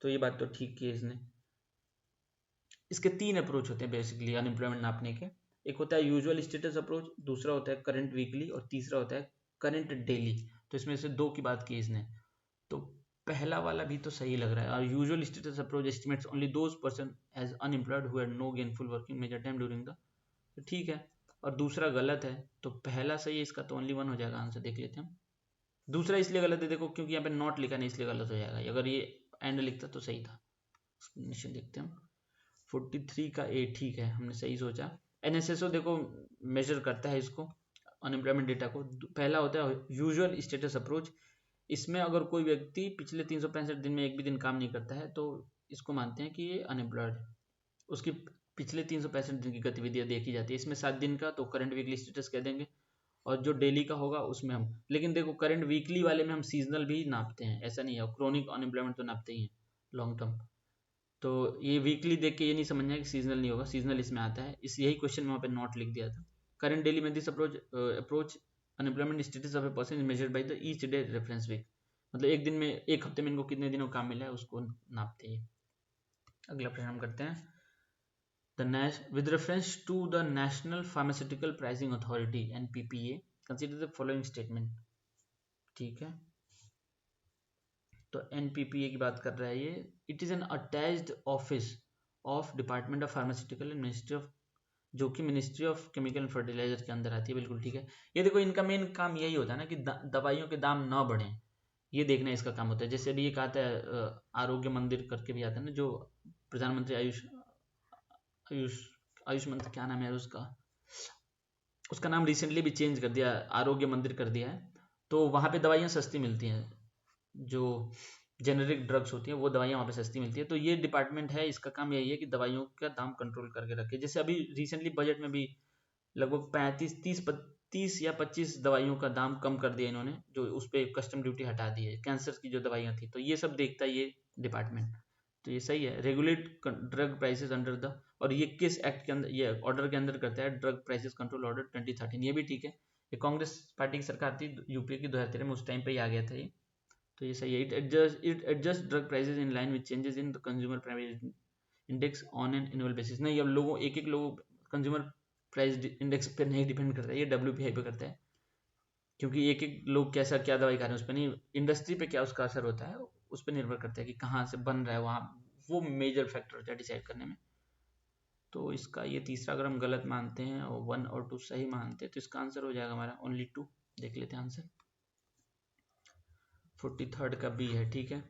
तो ये बात तो ठीक की है इसने। इसके 3 अप्रोच होते हैं बेसिकली अनएम्प्लॉयमेंट नापने के। एक होता है यूजुअल स्टेटस अप्रोच, दूसरा होता है करंट वीकली, और तीसरा होता है करंट डेली। तो इसमें से 2 की बात की इसने, तो पहला वाला भी तो सही लग रहा है। और usual status approach estimates only those person as unemployed who had no gainful working major time during the, तो ठीक है। और दूसरा गलत है, तो पहला सही है, इसका तो ओनली 1 हो जाएगा आंसर। देख लेते हैं हम। दूसरा इसलिए गलत है देखो क्योंकि यहाँ पे नॉट लिखा नहीं, इसलिए गलत हो जाएगा। अगर ये एंड लिखता तो सही था। एक्सप्लेनेशन देखते हैं हम। 43 का ए ठीक है, हमने सही सोचा। NSSO देखो मेजर करता है इसको, अनएम्प्लॉयमेंट डेटा को। पहला होता है यूजुअल स्टेटस अप्रोच, इसमें अगर कोई व्यक्ति पिछले 365 दिन में एक भी दिन काम नहीं करता है तो इसको मानते हैं कि ये अनएम्प्लॉयड है। उसकी पिछले 365 दिन की गतिविधियां देखी जाती है, इसमें 7 दिन का तो करंट वीकली स्टेटस कह देंगे, और जो डेली का होगा उसमें हम, लेकिन देखो करंट वीकली वाले में हम सीजनल भी नापते हैं, ऐसा नहीं है। क्रोनिक अनएम्प्लॉयमेंट तो नापते ही हैं लॉन्ग टर्म। तो ये वीकली देख के ये नहीं समझना है कि सीजनल नहीं होगा, सीजनल इसमें आता है। इस यही क्वेश्चन में वहाँ पे नोट लिख दिया था। करंट डेली में this approach unemployment status of a person is measured by the each day reference week, मतलब एक दिन में, एक हफ्ते में इनको कितने दिनों काम मिला है उसको नापते हैं। अगला प्रश्न हम करते हैं, with reference to the National Pharmaceutical Pricing Authority NPPA, consider the following statement, ठीक है। तो NPPA की बात कर रहा है ये, it is an attached office of department of pharmaceutical and ministry of, जो कि ministry of chemical and fertiliser के अंदर आती है, बिल्कुल ठीक है। ये देखो इनका मेन काम यही होता है ना कि दवाइयों के दाम ना बढ़ें, ये देखना इसका काम होता है। जैसे अभी एक आता है आरोग्य मंदिर करके भी आता है ना, जो प्रधानमंत्री आयुष आयुष आयुष मंत्र, क्या नाम है उसका नाम रिसेंटली भी चेंज कर दिया, आरोग्य मंदिर कर दिया है। तो वहाँ पे दवाइयाँ सस्ती मिलती हैं, जो जेनेरिक ड्रग्स होती हैं वो दवाइयाँ वहाँ पे सस्ती मिलती है। तो ये डिपार्टमेंट है, इसका काम यही है कि दवाइयों का दाम कंट्रोल करके रखे। जैसे अभी रिसेंटली बजट में भी लगभग 30 या 25 दवाइयों का दाम कम कर दिया इन्होंने, जो उस पर कस्टम ड्यूटी हटा दी है, कैंसर की जो दवाइयाँ थी। तो ये सब देखता है ये डिपार्टमेंट, तो ये सही है। Regulate drug prices under the, और ये किस एक्ट के अंदर, ये ऑर्डर के अंदर करता है, ड्रग प्राइसेस कंट्रोल ऑर्डर 2013, ये भी ठीक है। ये कांग्रेस पार्टी की सरकार थी यूपी की 2013 में, उस टाइम पे ही आ गया था ये, तो ये सही है। It adjust drug prices in line with changes in the consumer price index on an annual basis. नहीं, अब लोगों एक लोगों कंज्यूमर प्राइस इंडेक्स पे नहीं डिपेंड करता है, ये WPI पे करता है, क्योंकि एक लोग कैसा क्या दवाई खा रहे हैं उस पर नहीं, इंडस्ट्री पे क्या उसका असर होता है उस पर निर्भर करता है कि कहाँ से बन रहा है, वहाँ वो मेजर फैक्टर होता है डिसाइड करने में। तो इसका ये तीसरा अगर हम गलत मानते हैं और 1 और 2 सही मानते हैं तो इसका आंसर हो जाएगा हमारा ओनली 2। देख लेते हैं आंसर। 43 का बी है, ठीक है।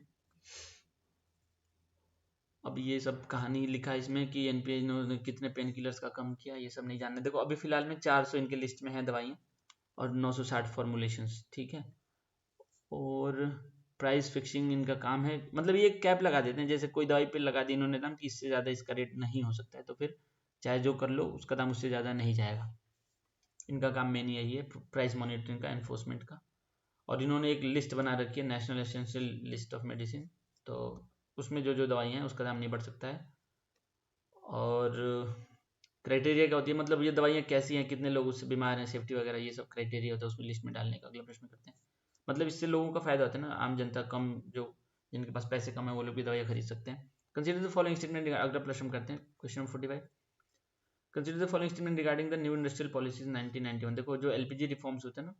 अब ये सब कहानी लिखा है इसमें कि NPA ने कितने पेन किलर्स का कम किया, ये सब नहीं जानना। देखो अभी फिलहाल में 400 इनके लिस्ट में है दवाइयाँ और 960 फॉर्मुलेशंस, ठीक है। और प्राइस फिक्सिंग इनका काम है, मतलब ये कैप लगा देते हैं, जैसे कोई दवाई पे लगा दी इन्होंने दाम कि इससे ज़्यादा इसका रेट नहीं हो सकता है, तो फिर चाहे जो कर लो उसका दाम उससे ज़्यादा नहीं जाएगा। इनका काम मेन यही है, प्राइस मॉनिटरिंग का, एनफोर्समेंट का। और इन्होंने एक लिस्ट बना रखी है, national essential list of medicine, तो उसमें जो जो दवाइयाँ हैं उसका दाम नहीं बढ़ सकता है। और क्राइटेरिया क्या होती है, मतलब ये दवाइयाँ कैसी हैं, कितने लोग उससे बीमार हैं, सेफ्टी वगैरह, ये सब क्राइटेरिया होता है उसमें लिस्ट में डालने का। अगला प्रश्न करते हैं, मतलब इससे लोगों का फायदा होता है ना, आम जनता, कम जो जिनके पास पैसे कम है वो लोग भी दवाइयाँ खरीद सकते हैं। कंसीडर द फॉलोइंग स्टेटमेंट, अगला प्रश्न करते हैं question number 45। Consider the following statement regarding the new industrial policies 1991। देखो जो एलपीजी रिफॉर्म्स होते हैं ना,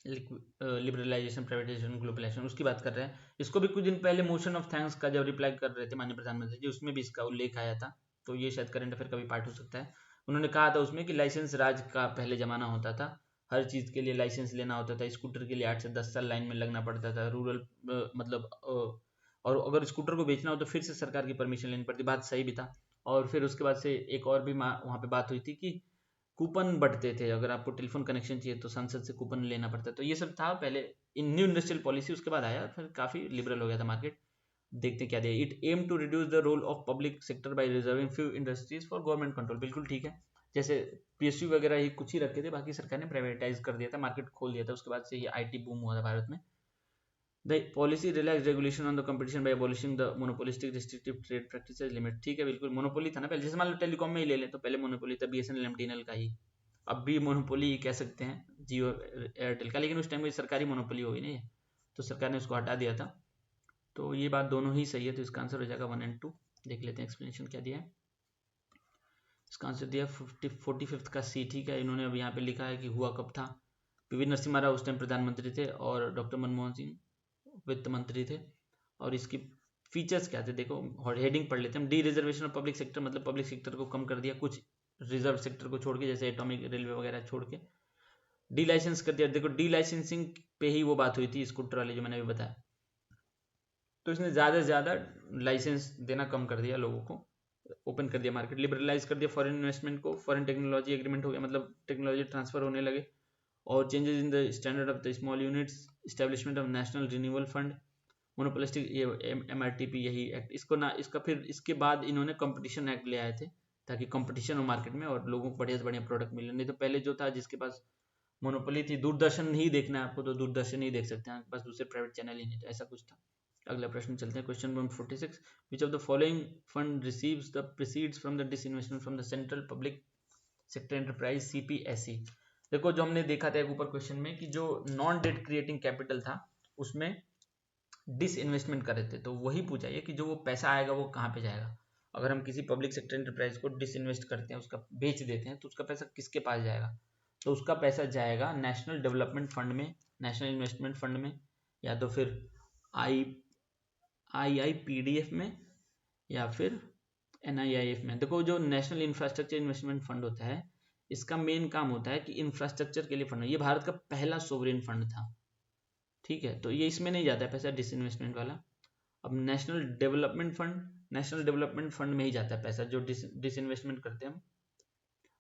लिबरलाइजेशन, प्राइवेटाइजेशन, ग्लोबलाइजेशन, उसकी बात कर रहे हैं। इसको भी कुछ दिन पहले मोशन ऑफ थैंक्स का जब रिप्लाई कर रहे थे माननीय प्रधानमंत्री जी, उसमें भी इसका उल्लेख आया था, तो ये शायद करंट अफेयर का भी पार्ट हो सकता है। उन्होंने कहा था उसमें कि लाइसेंस राज का पहले जमाना होता था, हर चीज़ के लिए लाइसेंस लेना होता था, स्कूटर के लिए 8 से 10 साल लाइन में लगना पड़ता था, रूरल मतलब और अगर स्कूटर को बेचना हो तो फिर से सरकार की परमिशन लेनी पड़ती, बात सही भी था। और फिर उसके बाद से एक और भी वहाँ पे बात हुई थी कि कूपन बंटते थे, अगर आपको टेलीफोन कनेक्शन चाहिए तो संसद से कूपन लेना पड़ता, तो ये सब था पहले इन न्यू इंडस्ट्रियल पॉलिसी। उसके बाद आया फिर काफ़ी लिबरल हो गया था मार्केट। देखते क्या दिया, it aim to reduce the role of public sector by reserving few industries for government control. बिल्कुल ठीक है, जैसे पीएसयू वगैरह ही कुछ ही रखे थे, बाकी सरकार ने प्राइवेटाइज कर दिया था, मार्केट खोल दिया था, उसके बाद से ही आईटी बूम हुआ था भारत में। The policy relax regulation on the competition by abolishing the monopolistic restrictive trade practices limit. ठीक है, बिल्कुल मोनोपोली था ना पहले, जैसे मान लो टेलीकॉम में ही ले लें तो पहले मोनोपोली था बीएसएनएल एमटीएनएल का ही, अब भी मोनोपोली ही कह सकते हैं जियो एयरटेल का, लेकिन उस टाइम में सरकारी मोनोपोली हो गई नहीं, तो सरकार ने उसको हटा दिया था। तो ये बात दोनों ही सही है, तो इसका आंसर हो जाएगा 1 और 2। देख लेते हैं एक्सप्लेनेशन क्या दिया है। इसका आंसर दिया 45 का सी। ठीक है, इन्होंने अब यहाँ पे लिखा है कि हुआ कब था। पीवी नरसिम्हा राव उस टाइम प्रधानमंत्री थे और डॉक्टर मनमोहन सिंह वित्त मंत्री थे। और इसकी फीचर्स क्या थे देखो, हेडिंग पढ़ लेते हैं हम। D reservation of public sector, मतलब पब्लिक सेक्टर को कम कर दिया, कुछ रिजर्व सेक्टर को छोड़ के, जैसे एटॉमिक रेलवे वगैरह छोड़ के डी लाइसेंस कर दिया। देखो डी लाइसेंसिंग पे ही वो बात हुई थी स्कूटर वाली जो मैंने अभी बताया, तो इसने ज़्यादा से ज़्यादा लाइसेंस देना कम कर दिया, लोगों को ओपन कर दिया मार्केट, लिबरलाइज कर दिया फॉरेन इन्वेस्टमेंट को, फॉरेन टेक्नोलॉजी एग्रीमेंट हो गया, मतलब टेक्नोलॉजी ट्रांसफर होने लगे। और changes in the standard of the small units, establishment of national renewal fund, monopolistic, ये एमआरटीपी यही एक्ट, इसको ना इसका फिर इसके बाद इन्होंने कंपटीशन एक्ट ले आए थे, ताकि कंपटीशन हो मार्केट में और लोगों को बढ़िया से बढ़िया प्रोडक्ट मिले। नहीं तो पहले जो था जिसके पास मोनोपोली थी, दूरदर्शन ही देखना है आपको तो दूरदर्शन ही देख सकते हैं, आपके पास दूसरे प्राइवेट चैनल ही नहीं थे, ऐसा कुछ था। अगला प्रश्न चलते हैं, question number 46। Which of the following fund receives the proceeds from the disinvestment from the central public sector enterprise CPSE. देखो जो हमने देखा था एक ऊपर क्वेश्चन में कि जो नॉन डेट क्रिएटिंग कैपिटल था उसमें डिसइन्वेस्टमेंट कर रहे थे, तो वही पूछा है कि जो वो पैसा आएगा वो कहाँ पे जाएगा। अगर हम किसी पब्लिक सेक्टर एंटरप्राइज को डिसइन्वेस्ट करते हैं, उसका बेच देते हैं, तो उसका पैसा किसके पास जाएगा, तो उसका पैसा जाएगा नेशनल डेवलपमेंट फंड में, नेशनल इन्वेस्टमेंट फंड में, या तो फिर IIPDF में, या फिर NIIF में। देखो जो नेशनल इंफ्रास्ट्रक्चर इन्वेस्टमेंट फंड होता है, इसका मेन काम होता है कि इंफ्रास्ट्रक्चर के लिए फंड, ये भारत का पहला सोवरेन फंड था। ठीक है, तो ये इसमें नहीं जाता है पैसा डिसइन्वेस्टमेंट वाला। अब नेशनल डेवलपमेंट फंड में ही जाता है पैसा, जो डिसइन्वेस्टमेंट करते हैं हम।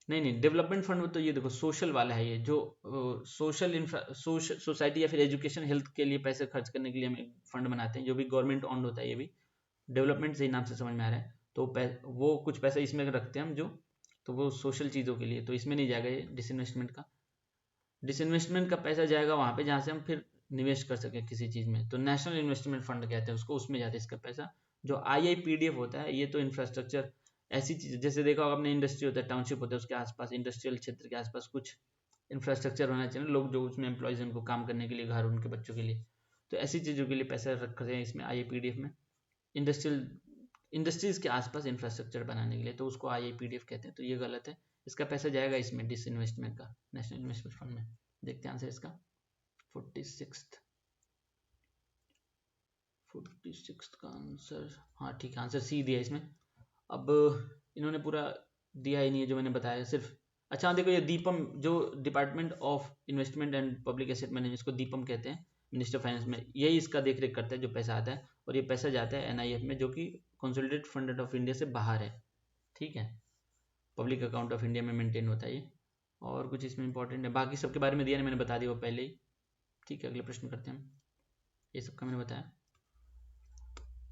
नहीं, डेवलपमेंट फंड तो ये देखो सोशल वाला है, ये जो सोसाइटी या फिर एजुकेशन हेल्थ के लिए पैसे खर्च करने के लिए हम फंड बनाते हैं, जो भी गवर्नमेंट ऑन्ड होता है, ये भी डेवलपमेंट से ही नाम से समझ में आ रहा है। तो वो कुछ पैसा इसमें रखते हैं हम, जो तो वो सोशल चीज़ों के लिए, तो इसमें नहीं जाएगा ये डिसइन्वेस्टमेंट का। डिसइन्वेस्टमेंट का पैसा जाएगा वहाँ पे जहाँ से हम फिर निवेश कर सकें किसी चीज़ में, तो नेशनल इन्वेस्टमेंट फंड कहते हैं उसको, उसमें जाता है इसका पैसा। जो IIPDF होता है ये तो इंफ्रास्ट्रक्चर ऐसी चीज़, जैसे देखा होगा अपने इंडस्ट्री होता है, टाउनशिप होता है, उसके आसपास इंडस्ट्रियल क्षेत्र के आसपास कुछ इंफ्रास्ट्रक्चर होना चाहिए, लोग जो उसमें एम्प्लॉयज उनको काम करने के लिए, घर उनके बच्चों के लिए, तो ऐसी चीज़ों के लिए पैसा रखते हैं इसमें IIPDF में, इंडस्ट्रीज के आसपास इंफ्रास्ट्रक्चर बनाने के लिए, तो उसको IIPDF कहते हैं, तो ये गलत है। इसका पैसा जाएगा इसमें डिसइन्वेस्टमेंट का, नेशनल इन्वेस्टमेंट फंड में। देखते हैं आंसर इसका 46 का आंसर, हाँ ठीक है, आंसर सी दिया इसमें। अब इन्होंने पूरा दिया ही नहीं है जो मैंने बताया, सिर्फ अच्छा हाँ देखो ये दीपम, जो department of investment and public asset management, इसको दीपम कहते हैं, मिनिस्टर फाइनेंस में, यही इसका देख रेख करता है जो पैसा आता है, और ये पैसा जाता है NIF में, जो कि कंसोलिडेटेड फंड ऑफ इंडिया से बाहर है। ठीक है, पब्लिक अकाउंट ऑफ इंडिया में मेंटेन होता है ये। और कुछ इसमें इंपॉर्टेंट है, बाकी सबके बारे में दिया नहीं, मैंने बता दिया वो पहले ही। ठीक है, अगले प्रश्न करते हैं हम, ये सबका मैंने बताया।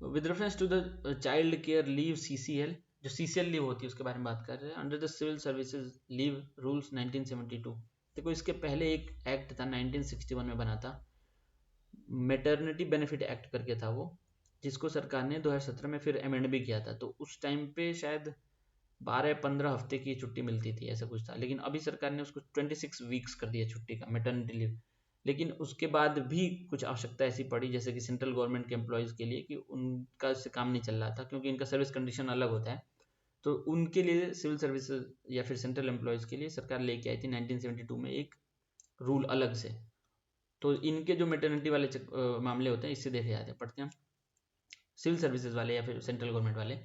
With reference to the child care leave CCL, जो CCL लीव होती है उसके बारे में बात कर रहे हैं, under the civil services leave rules 1972। देखो इसके पहले एक एक्ट था 1961 में बना था, मैटरनिटी बेनिफिट एक्ट करके था वो, जिसको सरकार ने 2017 में फिर अमेंड भी किया था। तो उस टाइम पे शायद 12-15 हफ्ते की छुट्टी मिलती थी, ऐसा कुछ था, लेकिन अभी सरकार ने उसको 26 वीक्स कर दिया छुट्टी का, मैटरनिटी लीव। लेकिन उसके बाद भी कुछ आवश्यकता ऐसी पड़ी जैसे कि सेंट्रल गवर्नमेंट के एम्प्लॉयज़ के लिए कि उनका इससे काम नहीं चल रहा था क्योंकि इनका सर्विस कंडीशन अलग होता है, तो उनके लिए सिविल सर्विसेज या फिर सेंट्रल एम्प्लॉयज़ के लिए सरकार लेके आई थी 1972 में एक रूल अलग से। तो इनके जो मेटर्निटी वाले मामले होते हैं इससे देखे जाते हैं, पढ़ते हैं सिविल सर्विसेज वाले या फिर सेंट्रल गवर्नमेंट वाले।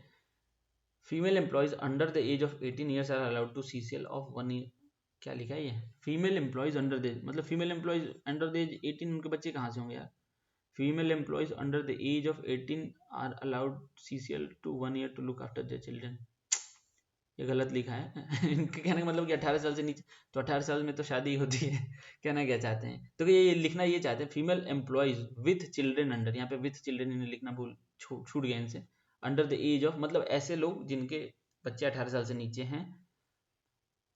Female employees under the age of 18 years are allowed to CCL of 1 year. क्या लिखा है ये? Female employees under the age, मतलब female employees under the age 18, उनके बच्चे कहाँ से होंगे यार? Female employees under the age of 18 are allowed CCL to 1 year to look after their children. ये गलत लिखा है इनके कहने का मतलब कि 18 साल से नीचे, तो 18 साल में तो शादी होती है कहना क्या चाहते हैं? तो ये लिखना ये चाहते हैं female employees with children under, यहाँ पे विथ चिल्ड्रन इन्हें लिखना भूल छूट गया इनसे। अंडर द एज ऑफ मतलब ऐसे लोग जिनके बच्चे 18 साल से नीचे हैं,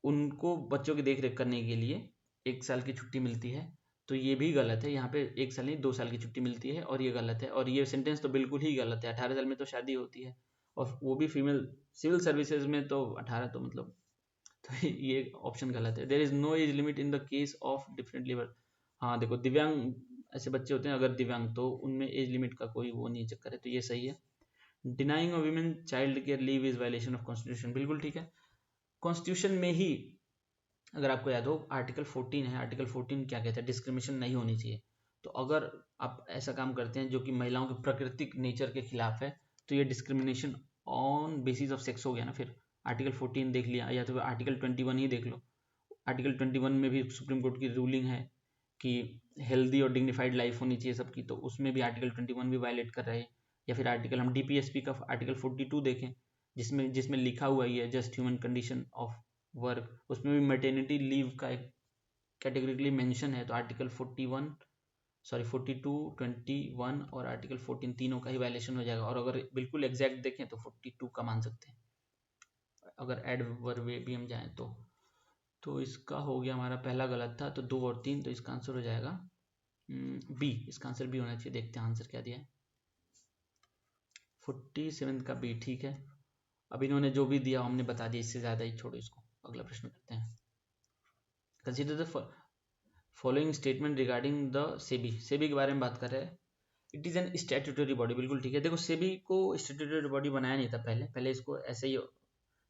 उनको बच्चों की देख रेख करने के लिए 1 साल की छुट्टी मिलती है। तो ये भी गलत है, यहाँ पे 1 साल नहीं 2 साल की छुट्टी मिलती है और ये गलत है, और ये सेंटेंस तो बिल्कुल ही गलत है। 18 साल में तो शादी होती है और वो भी फीमेल सिविल सर्विसेज में, तो 18 तो मतलब तो ये ऑप्शन गलत है। There is no age limit in the case of different labour. हाँ देखो, दिव्यांग ऐसे बच्चे होते हैं अगर दिव्यांग, तो उनमें एज लिमिट का कोई वो नहीं चक्कर है, तो ये सही है। Denying of women child care leave is violation of constitution, बिल्कुल ठीक है। कॉन्स्टिट्यूशन में ही अगर आपको याद हो आर्टिकल 14 है, आर्टिकल 14 क्या कहता है? डिस्क्रिमिनेशन नहीं होनी चाहिए। तो अगर आप ऐसा काम करते हैं जो कि महिलाओं के प्राकृतिक नेचर के खिलाफ है, तो ये discrimination on basis of sex हो गया ना। फिर आर्टिकल 14 देख लिया, या तो आर्टिकल 21 ही देख लो। आर्टिकल 21 में भी सुप्रीम कोर्ट की रूलिंग है कि हेल्दी और डिग्निफाइड लाइफ होनी चाहिए सबकी, तो उसमें भी आर्टिकल 21 भी वायलेट कर रहे हैं। या फिर आर्टिकल हम DPSP का आर्टिकल 42 देखें, जिसमें जिसमें लिखा हुआ ही है just human condition of work, उसमें भी मैटरनिटी लीव का एक कैटेगरिकली मेंशन है। तो आर्टिकल 41 सॉरी 42, 21 और आर्टिकल 14 तीनों का ही वायलेशन हो जाएगा। और अगर बिल्कुल एग्जैक्ट देखें तो 42 का मान सकते हैं अगर एडवर्ब वे भी हम जाएं तो इसका हो गया हमारा पहला गलत था, तो 2 और 3, तो इसका आंसर हो जाएगा बी। इसका आंसर बी होना चाहिए। देखते हैं आंसर क्या दिया है। 47 का बी ठीक है। अब इन्होंने जो भी दिया हमने बता दिया, इससे ज़्यादा ही छोड़ो इसको। अगला प्रश्न करते हैं। Consider the following statement regarding the SEBI. SEBI के बारे में बात कर रहे हैं। It is N statutory body, बिल्कुल ठीक है। देखो सेबी को स्टैट्यूटरी बॉडी बनाया नहीं था पहले इसको ऐसे ही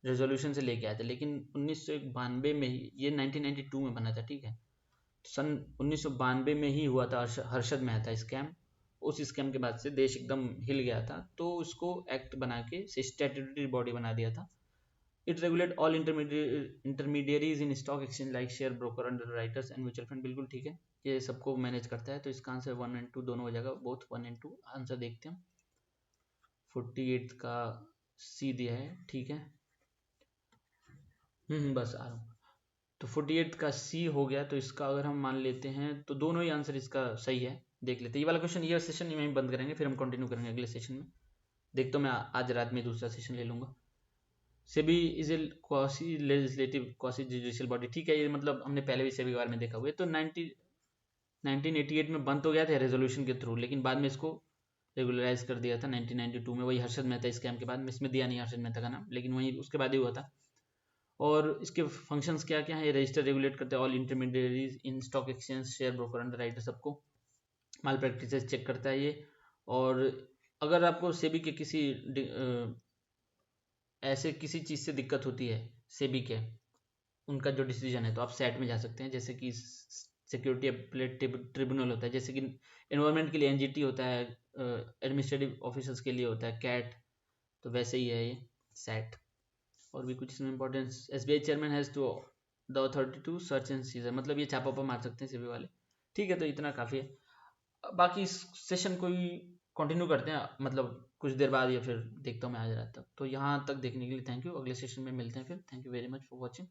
रेजोल्यूशन से लेके आए थे, लेकिन 1992 में ही, ये 1992 में बना था, ठीक है। सन 1992 में ही हुआ था हर्षद मेहता स्कैम। उस स्कैम के बाद से देश एकदम हिल गया था, तो उसको एक्ट बना के स्टैट्यूटरी बॉडी बना दिया था। It regulate all intermediaries in stock exchange like share broker, under writers and mutual fund, बिल्कुल ठीक है। ये सबको मैनेज करता है, तो इसका आंसर 1 और 2 दोनों हो जाएगा, बोथ 1 और 2 आंसर। देखते हैं 48 का सी दिया है, ठीक है। बस आ रहा हूँ। तो 48 का सी हो गया, तो इसका अगर हम मान लेते हैं तो दोनों ही आंसर इसका सही है। देख लेते हैं ये वाला क्वेश्चन, ये सेशन में बंद करेंगे, फिर हम कंटिन्यू करेंगे अगले सेशन में। देखता हूँ मैं आज रात में दूसरा सेशन ले लूँगा। SEBI is a quasi legislative quasi judicial body, ठीक है। ये मतलब हमने पहले भी सेबी के बारे में देखा हुआ है। तो 1988 में बंद हो गया था रेजोल्यूशन के थ्रू, लेकिन बाद में इसको रेगुलराइज कर दिया था 1992 में, वही हर्षद मेहता स्कैम के बाद में। इसमें दिया नहीं हर्षद मेहता का नाम, लेकिन वही उसके बाद ही हुआ था। और इसके फंक्शंस क्या क्या है? रजिस्टर रेगुलेट करते हैं all intermediaries in stock exchange, share broker, under writer, सबको माल प्रैक्टिसेस चेक करता है ये। और अगर आपको सेबी के किसी ऐसे किसी चीज़ से दिक्कत होती है, सेबी के उनका जो डिसीजन है, तो आप सैट में जा सकते हैं। जैसे कि सिक्योरिटी अपीलेट ट्रिब्यूनल होता है, जैसे कि एनवायरमेंट के लिए NGT होता है, एडमिनिस्ट्रेटिव ऑफिसर्स के लिए होता है कैट, तो वैसे ही है ये सैट। और भी कुछ इसमें importance, SBI chairman has to the authority to search and seizure, मतलब ये छापा मार सकते हैं सेबी वाले, ठीक है। तो इतना काफ़ी है। बाकी इस सेशन को ही कंटिन्यू करते हैं, मतलब कुछ देर बाद, या फिर देखता हूँ मैं आज रात तक। तो यहाँ तक देखने के लिए थैंक यू। अगले सेशन में मिलते हैं फिर। Thank you very much for watching.